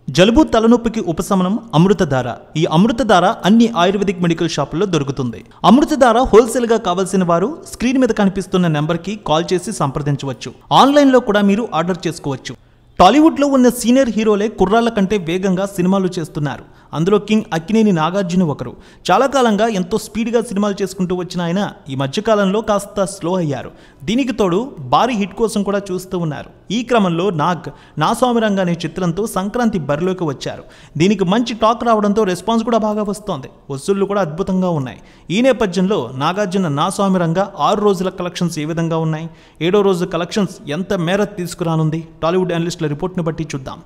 జలుబు తలనొప్పికి ఉపశమనం అమృతధార. ఈ అమృతధార అన్ని ఆయుర్వేదిక్ మెడికల్ షాపుల్లో దొరుకుతుంది. అమృతధార హోల్సేల్ గా కావాల్సిన వారు స్క్రీన్ మీద కనిపిస్తున్న నెంబర్కి కాల్ చేసి సంప్రదించవచ్చు. ఆన్లైన్లో కూడా మీరు ఆర్డర్ చేసుకోవచ్చు. టాలీవుడ్లో ఉన్న సీనియర్ హీరోలే కుర్రాళ్ల కంటే వేగంగా సినిమాలు చేస్తున్నారు. అందులో కింగ్ అక్కినేని నాగార్జున ఒకరు. చాలా కాలంగా ఎంతో స్పీడ్గా సినిమాలు చేసుకుంటూ వచ్చిన ఆయన ఈ మధ్యకాలంలో కాస్త స్లో అయ్యారు. దీనికి తోడు భారీ హిట్ కోసం కూడా చూస్తూ ఉన్నారు. ఈ క్రమంలో నా స్వామిరంగ అనే చిత్రంతో సంక్రాంతి బరిలోకి వచ్చారు. దీనికి మంచి టాక్ రావడంతో రెస్పాన్స్ కూడా బాగా వస్తోంది. వసూళ్లు కూడా అద్భుతంగా ఉన్నాయి. ఈ నేపథ్యంలో నాగార్జున నా స్వామిరంగ 6 రోజుల కలెక్షన్స్ ఏ విధంగా ఉన్నాయి, 7వ రోజు కలెక్షన్స్ ఎంత మేర తీసుకురానుంది, టాలీవుడ్ అనలిస్టుల రిపోర్ట్ను బట్టి చూద్దాం.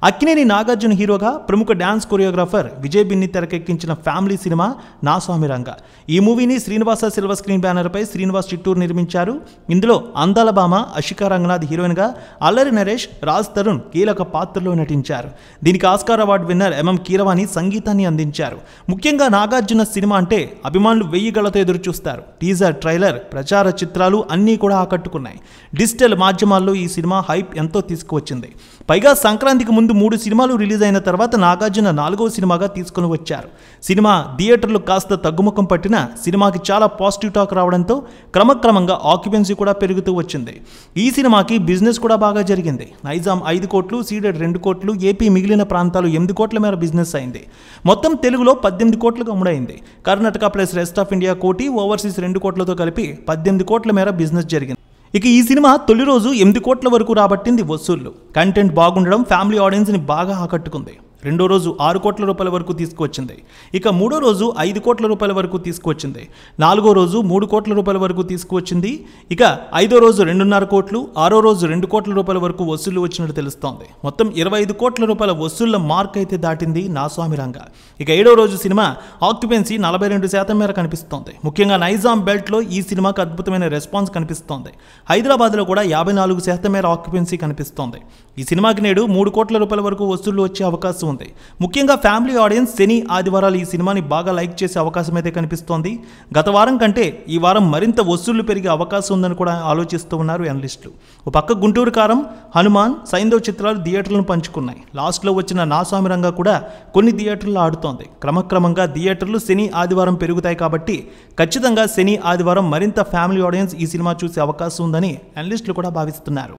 అక్కినేని నాగార్జున హీరోగా ప్రముఖ డ్యాన్స్ కొరియోగ్రాఫర్ విజయ్ బిన్ని తెరకెక్కించిన ఫ్యామిలీ సినిమా నా స్వామిరంగ. ఈ మూవీని శ్రీనివాస సిల్వర్ స్క్రీన్ బ్యానర్పై శ్రీనివాస్ చిట్టూరు నిర్మించారు. ఇందులో అందాల భామ అషికా రంగనాథ్ హీరోయిన్గా, అల్లరి నరేష్, రాజ్ తరుణ్ కీలక పాత్రలో నటించారు. దీనికి Oscar award winner MM Keeravani సంగీతాన్ని అందించారు. ముఖ్యంగా నాగార్జున సినిమా అంటే అభిమానులు 1000 కళ్ళతో ఎదురు చూస్తారు. టీజర్, ట్రైలర్, ప్రచార చిత్రాలు అన్నీ కూడా ఆకట్టుకున్నాయి. డిజిటల్ మాధ్యమాల్లో ఈ సినిమా హైప్ ఎంతో తీసుకువచ్చింది. పైగా సంక్రాంతికి ముందు 3 సినిమాలు రిలీజ్ అయిన తర్వాత నాగార్జున 4వ సినిమాగా తీసుకుని వచ్చారు. సినిమా థియేటర్లు కాస్త తగ్గుముఖం పట్టిన సినిమాకి చాలా పాజిటివ్ టాక్ రావడంతో క్రమక్రమంగా ఆక్యుపెన్సీ కూడా పెరుగుతూ వచ్చింది. ఈ సినిమాకి బిజినెస్ కూడా బాగా జరిగింది. నైజాం 5 కోట్లు, సీడెడ్ 2 కోట్లు, ఏపీ మిగిలిన ప్రాంతాలు 8 కోట్ల మేర బిజినెస్ అయింది. మొత్తం తెలుగులో 18 కోట్లకు అమ్ముడైంది. Karnataka plus rest of India కోటి, ఓవర్సీస్ 2 కోట్లతో కలిపి 18 కోట్ల మేర బిజినెస్ జరిగింది. ఇక ఈ సినిమా తొలి రోజు 8 కోట్ల వరకు రాబట్టింది వసూళ్లు. కంటెంట్ బాగుండడం ఫ్యామిలీ ఆడియన్స్ని బాగా ఆకట్టుకుంది. 2వ రోజు 6 కోట్ల రూపాయల వరకు తీసుకువచ్చింది. ఇక 3వ రోజు 5 కోట్ల రూపాయల వరకు తీసుకువచ్చింది. 4వ రోజు 3 కోట్ల రూపాయల వరకు తీసుకువచ్చింది. ఇక 5వ రోజు 2.5 కోట్లు, 6వ రోజు 2 కోట్ల రూపాయల వరకు వసూళ్లు వచ్చినట్టు తెలుస్తోంది. మొత్తం 25 కోట్ల రూపాయల వసూళ్ల మార్క్ అయితే దాటింది నా స్వామిరంగ. ఇక 7వ రోజు సినిమా ఆక్యుపెన్సీ 42% మేర కనిపిస్తోంది. ముఖ్యంగా నైజాం బెల్ట్లో ఈ సినిమాకు అద్భుతమైన రెస్పాన్స్ కనిపిస్తోంది. హైదరాబాద్లో కూడా 54% మేర ఆక్యుపెన్సీ కనిపిస్తోంది. ఈ సినిమాకి నేడు 3 కోట్ల రూపాయల వరకు వసూళ్లు వచ్చే అవకాశం ఉంది. ముఖ్యంగా ఫ్యామిలీ ఆడియన్స్ శని, ఆదివారాలు ఈ సినిమాని బాగా లైక్ చేసే అవకాశం అయితే కనిపిస్తోంది. గత వారం కంటే ఈ వారం మరింత వసూళ్లు పెరిగే అవకాశం ఉందని కూడా ఆలోచిస్తూ ఉన్నారు అనలిస్టులు. ఒక పక్క గుంటూరు కారం, హనుమాన్, సైంధవ్ చిత్రాలు థియేటర్లను పంచుకున్నాయి. లాస్ట్లో వచ్చిన నా స్వామిరంగ కూడా కొన్ని థియేటర్లు ఆడుతోంది. క్రమక్రమంగా థియేటర్లు శని, ఆదివారం పెరుగుతాయి కాబట్టి ఖచ్చితంగా శని, ఆదివారం మరింత ఫ్యామిలీ ఆడియన్స్ ఈ సినిమా చూసే అవకాశం ఉందని అనలిస్టులు కూడా భావిస్తున్నారు.